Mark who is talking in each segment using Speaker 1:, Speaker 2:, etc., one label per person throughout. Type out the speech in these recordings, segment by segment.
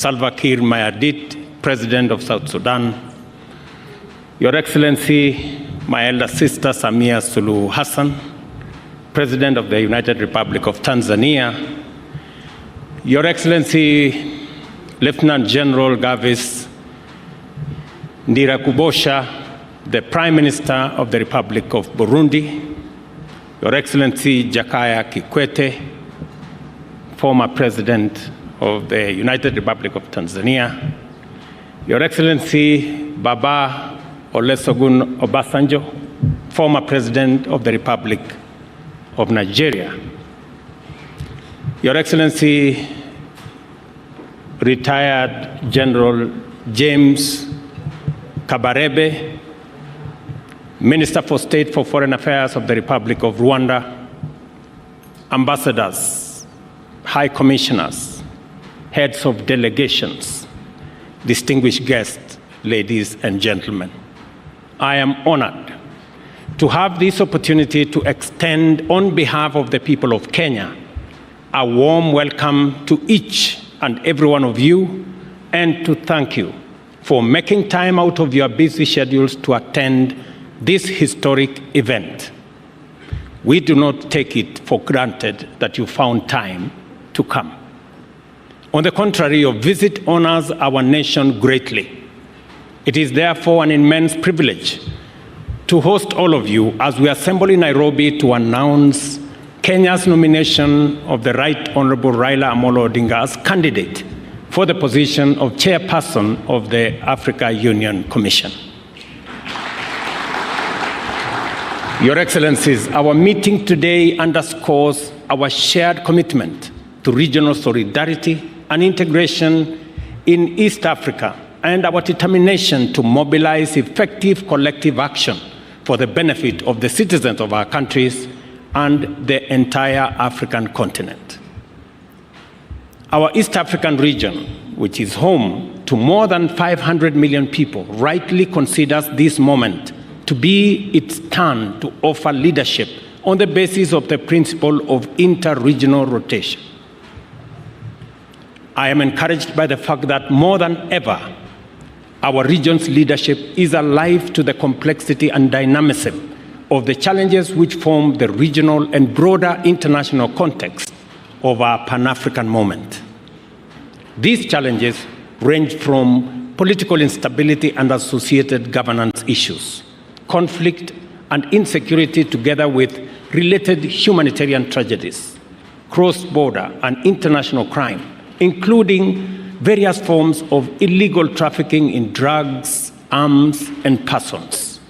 Speaker 1: Salva Kiir Mayardit, President of South Sudan, Your Excellency, my elder sister Samia Suluhu Hassan, President of the United Republic of Tanzania, Your Excellency, Lieutenant General Gavis Ndirakubosha, the Prime Minister of the Republic of Burundi, Your Excellency Jakaya Kikwete, former President of the United Republic of Tanzania, Your Excellency Baba Olusegun Obasanjo, former President of the Republic of Nigeria, Your Excellency retired General James Kabarebe, Minister for State for Foreign Affairs of the Republic of Rwanda, ambassadors, high commissioners, heads of delegations, distinguished guests, ladies and gentlemen. I am honored to have this opportunity to extend on behalf of the people of Kenya a warm welcome to each and every one of you, and to thank you for making time out of your busy schedules to attend this historic event. We do not take it for granted that you found time to come. On the contrary, your visit honors our nation greatly. It is therefore an immense privilege to host all of you as we assemble in Nairobi to announce Kenya's nomination of the Right Honorable Raila Odinga as candidate for the position of chairperson of the Africa Union Commission. Your Excellencies, our meeting today underscores our shared commitment to regional solidarity and integration in East Africa, and our determination to mobilize effective collective action for the benefit of the citizens of our countries and the entire African continent. Our East African region, which is home to more than 500 million people, rightly considers this moment to be its turn to offer leadership on the basis of the principle of inter-regional rotation. I am encouraged by the fact that more than ever, our region's leadership is alive to the complexity and dynamism of the challenges which form the regional and broader international context of our Pan-African moment. These challenges range from political instability and associated governance issues, conflict and insecurity, together with related humanitarian tragedies, cross-border and international crime, including various forms of illegal trafficking in drugs, arms, and persons.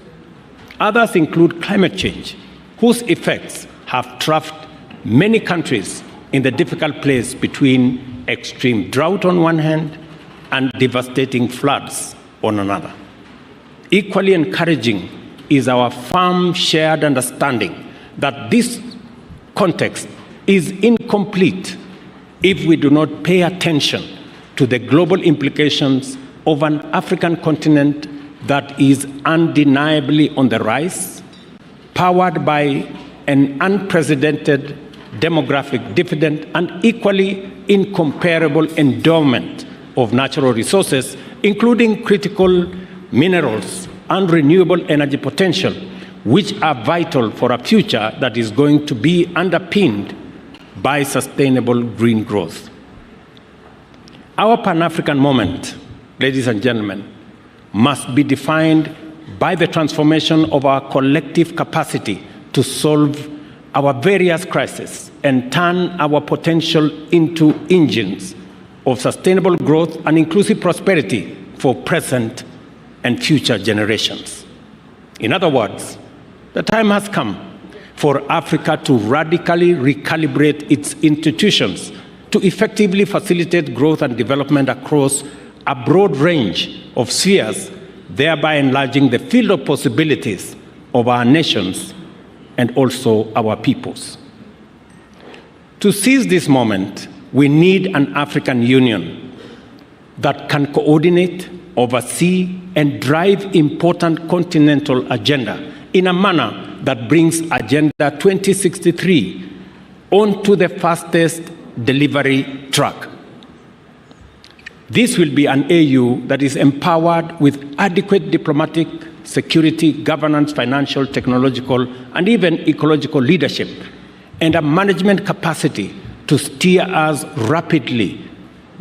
Speaker 1: Others include climate change, whose effects have trapped many countries in the difficult place between extreme drought on one hand and devastating floods on another. Equally encouraging is our firm shared understanding that this context is incomplete if we do not pay attention to the global implications of an African continent that is undeniably on the rise, powered by an unprecedented demographic dividend and equally incomparable endowment of natural resources, including critical minerals and renewable energy potential, which are vital for a future that is going to be underpinned by sustainable green growth. Our Pan-African moment, ladies and gentlemen, must be defined by the transformation of our collective capacity to solve our various crises and turn our potential into engines of sustainable growth and inclusive prosperity for present and future generations. In other words, the time has come for Africa to radically recalibrate its institutions to effectively facilitate growth and development across a broad range of spheres, thereby enlarging the field of possibilities of our nations and also our peoples. To seize this moment, we need an African Union that can coordinate, oversee, and drive important continental agenda in a manner that brings Agenda 2063 onto the fastest delivery track. This will be an AU that is empowered with adequate diplomatic, security, governance, financial, technological, and even ecological leadership, and a management capacity to steer us rapidly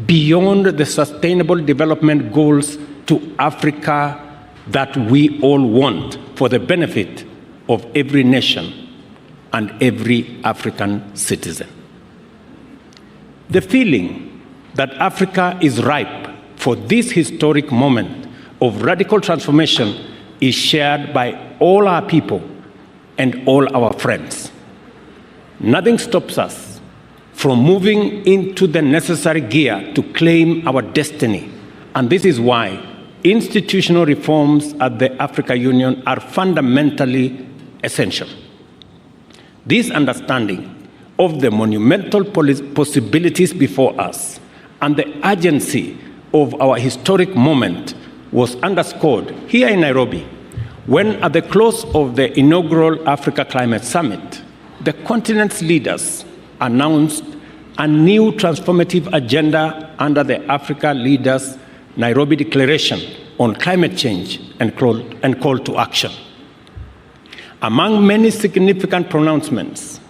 Speaker 1: beyond the sustainable development goals to Africa that we all want for the benefit of every nation and every African citizen. The feeling that Africa is ripe for this historic moment of radical transformation is shared by all our people and all our friends. Nothing stops us from moving into the necessary gear to claim our destiny, and this is why institutional reforms at the African Union are fundamentally essential. This understanding of the monumental possibilities before us and the urgency of our historic moment was underscored here in Nairobi when, at the close of the inaugural Africa Climate Summit, the continent's leaders announced a new transformative agenda under the Africa Leaders Nairobi Declaration on Climate Change and call to action. Among many significant pronouncements,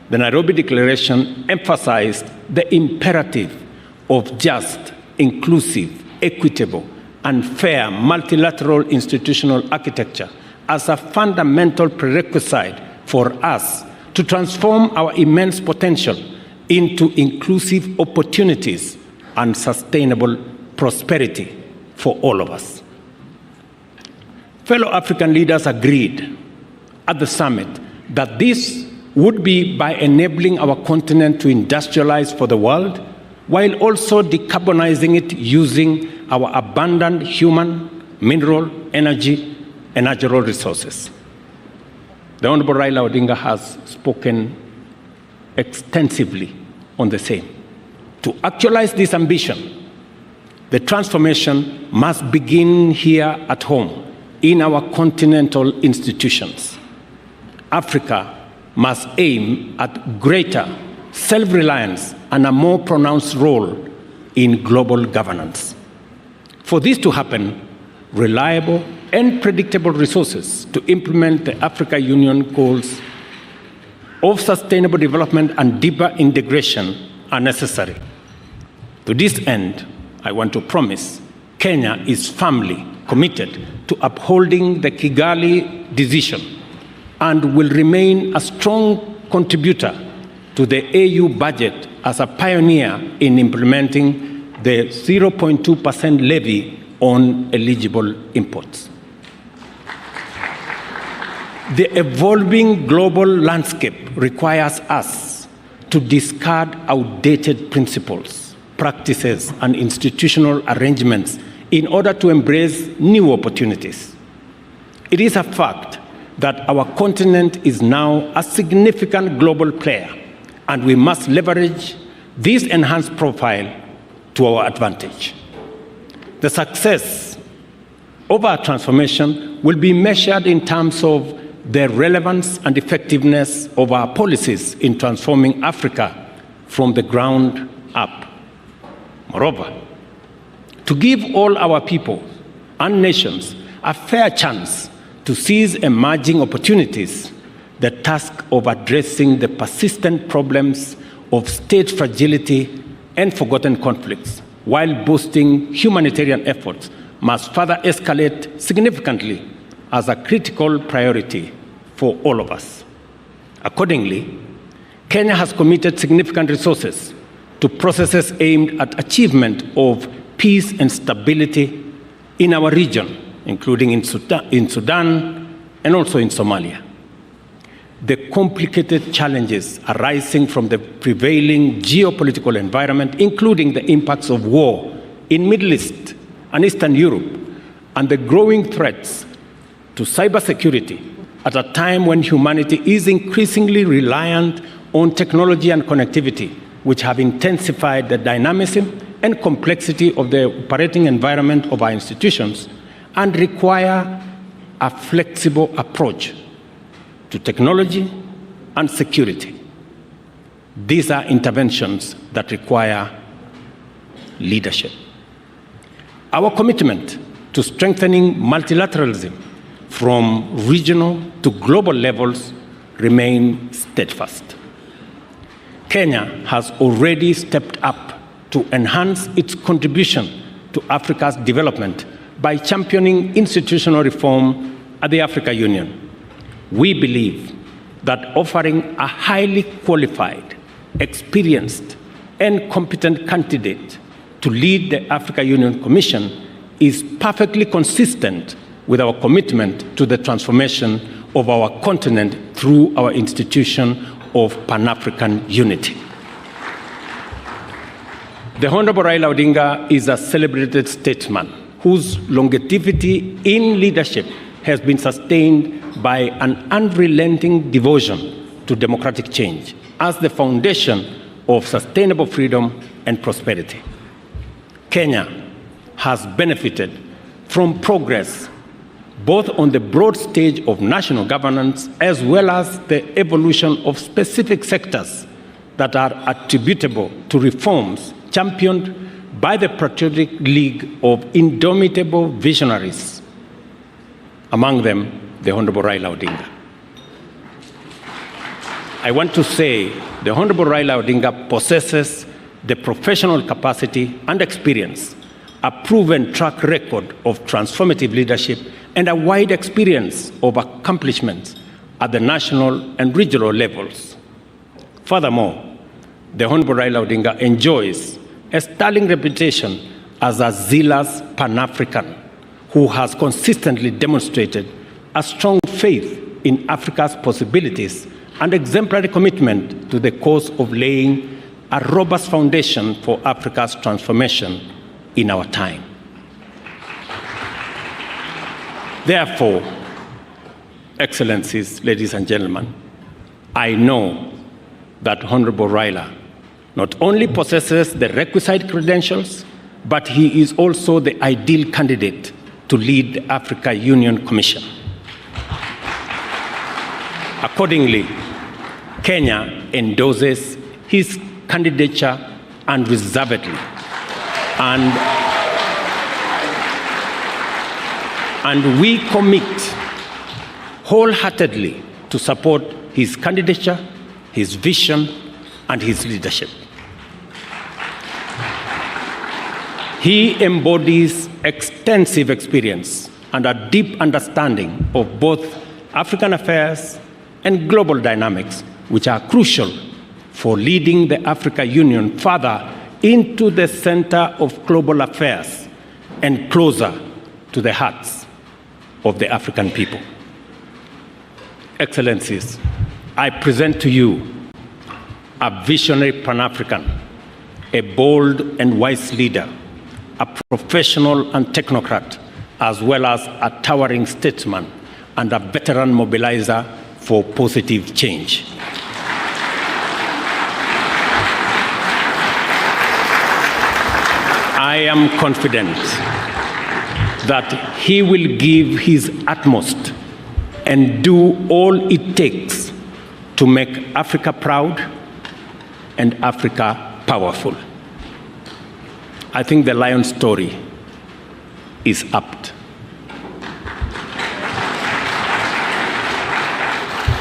Speaker 1: the Nairobi Declaration emphasized the imperative of just, inclusive, equitable, and fair multilateral institutional architecture as a fundamental prerequisite for us to transform our immense potential into inclusive opportunities and sustainable prosperity for all of us. Fellow African leaders agreed at the summit that this would be by enabling our continent to industrialize for the world while also decarbonizing it using our abundant human, mineral, energy, and natural resources. The Honorable Raila Odinga has spoken extensively on the same. To actualize this ambition, the transformation must begin here at home in our continental institutions. Africa must aim at greater self-reliance and a more pronounced role in global governance. For this to happen, reliable and predictable resources to implement the African Union goals of sustainable development and deeper integration are necessary. To this end, I want to promise Kenya is firmly committed to upholding the Kigali decision and will remain a strong contributor to the AU budget as a pioneer in implementing the 0.2% levy on eligible imports. The evolving global landscape requires us to discard outdated principles, practices, and institutional arrangements in order to embrace new opportunities. It is a fact that our continent is now a significant global player, and we must leverage this enhanced profile to our advantage. The success of our transformation will be measured in terms of the relevance and effectiveness of our policies in transforming Africa from the ground up. Moreover, to give all our people and nations a fair chance to seize emerging opportunities, the task of addressing the persistent problems of state fragility and forgotten conflicts while boosting humanitarian efforts must further escalate significantly as a critical priority for all of us. Accordingly, Kenya has committed significant resources to processes aimed at achievement of peace and stability in our region, including in Sudan and also in Somalia. The complicated challenges arising from the prevailing geopolitical environment, including the impacts of war in Middle East and Eastern Europe, and the growing threats to cybersecurity at a time when humanity is increasingly reliant on technology and connectivity, which have intensified the dynamism and complexity of the operating environment of our institutions and require a flexible approach to technology and security. These are interventions that require leadership. Our commitment to strengthening multilateralism from regional to global levels remain steadfast. Kenya has already stepped up to enhance its contribution to Africa's development by championing institutional reform at the African Union. We believe that offering a highly qualified, experienced, and competent candidate to lead the African Union Commission is perfectly consistent with our commitment to the transformation of our continent through our institution of Pan-African unity. The Honorable Raila Odinga is a celebrated statesman whose longevity in leadership has been sustained by an unrelenting devotion to democratic change as the foundation of sustainable freedom and prosperity. Kenya has benefited from progress both on the broad stage of national governance as well as the evolution of specific sectors that are attributable to reforms championed by the Patriotic League of indomitable visionaries, among them the Honorable Raila Odinga. I want to say the Honorable Raila Odinga possesses the professional capacity and experience, a proven track record of transformative leadership, and a wide experience of accomplishments at the national and regional levels. Furthermore, the Honorable Raila Odinga enjoys a sterling reputation as a zealous Pan-African who has consistently demonstrated a strong faith in Africa's possibilities and exemplary commitment to the cause of laying a robust foundation for Africa's transformation in our time. Therefore, Excellencies, ladies and gentlemen, I know that Honorable Raila not only possesses the requisite credentials, but he is also the ideal candidate to lead the African Union Commission. Accordingly, Kenya endorses his candidature unreservedly, and we commit wholeheartedly to support his candidature, his vision, and his leadership. He embodies extensive experience and a deep understanding of both African affairs and global dynamics, which are crucial for leading the African Union further into the center of global affairs and closer to the hearts of the African people. Excellencies, I present to you a visionary Pan-African, a bold and wise leader, a professional and technocrat, as well as a towering statesman and a veteran mobilizer for positive change. I am confident that he will give his utmost and do all it takes to make Africa proud and Africa powerful. I think the lion story is apt.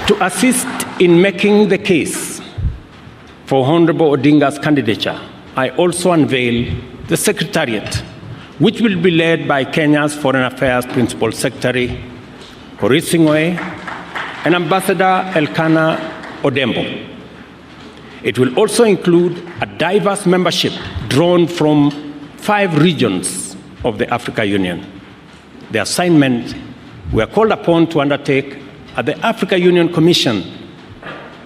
Speaker 1: To assist in making the case for Honorable Odinga's candidature, I also unveil the Secretariat, which will be led by Kenya's Foreign Affairs Principal Secretary, Horace Sing'oei, and Ambassador Elkanah Odembo. It will also include a diverse membership drawn from 5 regions of the African Union. The assignment we are called upon to undertake at the African Union Commission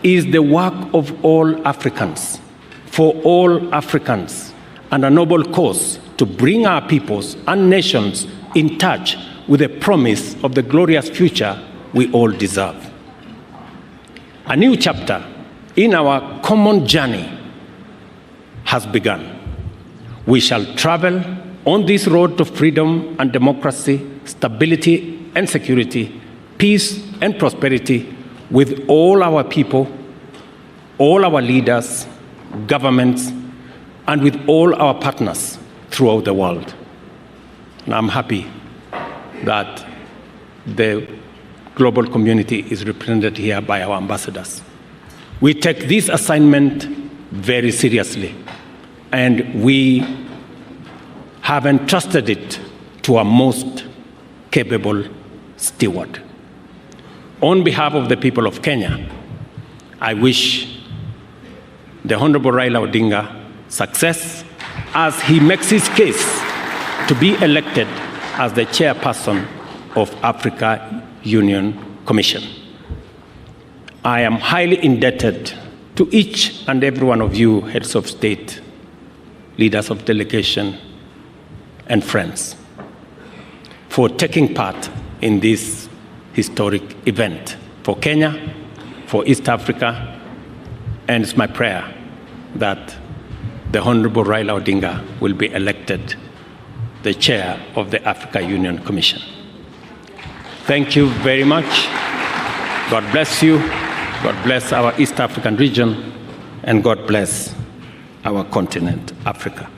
Speaker 1: is the work of all Africans, for all Africans, and a noble cause to bring our peoples and nations in touch with the promise of the glorious future we all deserve. A new chapter in our common journey has begun. We shall travel on this road to freedom and democracy, stability and security, peace and prosperity with all our people, all our leaders, governments, and with all our partners throughout the world. And I'm happy that the global community is represented here by our ambassadors. We take this assignment very seriously, and we have entrusted it to our most capable steward. On behalf of the people of Kenya, I wish the Honorable Raila Odinga success as he makes his case to be elected as the chairperson of Africa Union Commission. I am highly indebted to each and every one of you, heads of state, leaders of delegation, and friends, for taking part in this historic event for Kenya, for East Africa, and it's my prayer that the Honorable Raila Odinga will be elected the chair of the Africa Union Commission. Thank you very much. God bless you. God bless our East African region, and God bless our continent, Africa.